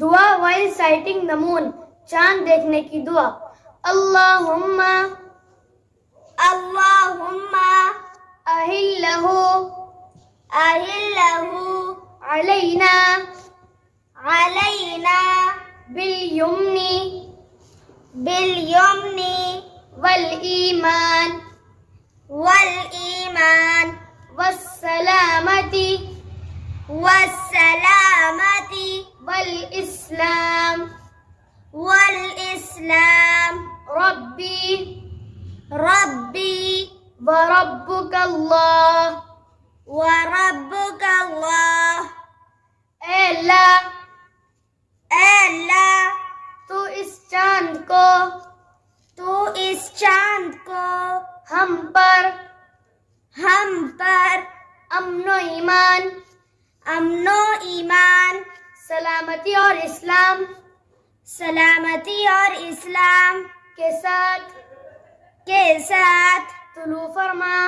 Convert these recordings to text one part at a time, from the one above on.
दुआ while sighting the moon, चांद देखने की दुआ. अल्लाहुम्मा अल्लाहुम्मा अहिल्लहु अलैना बिल-यमनी वल-ईमान वस्सलामती वल-इस्लाम रब्बी व रब्बुकल्लाह. ए अल्लाह, तू इस चांद को हम पर अमनो ईमान सलामती और इस्लाम के साथ तुलू फरमा.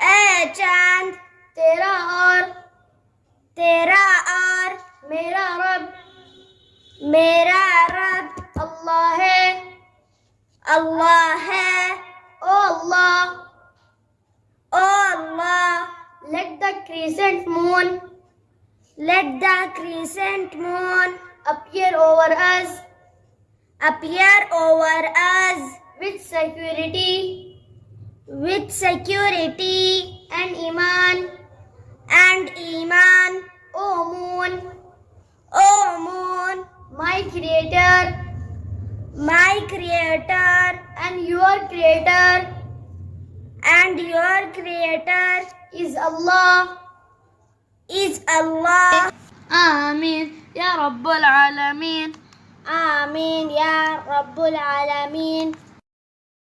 ए चांद तेरा और मेरा रब अल्लाह है. ओ अल्लाह, let the crescent moon appear over us with security and iman. O moon, my creator and your creator is Allah. Amin ya Rabbul Alamin.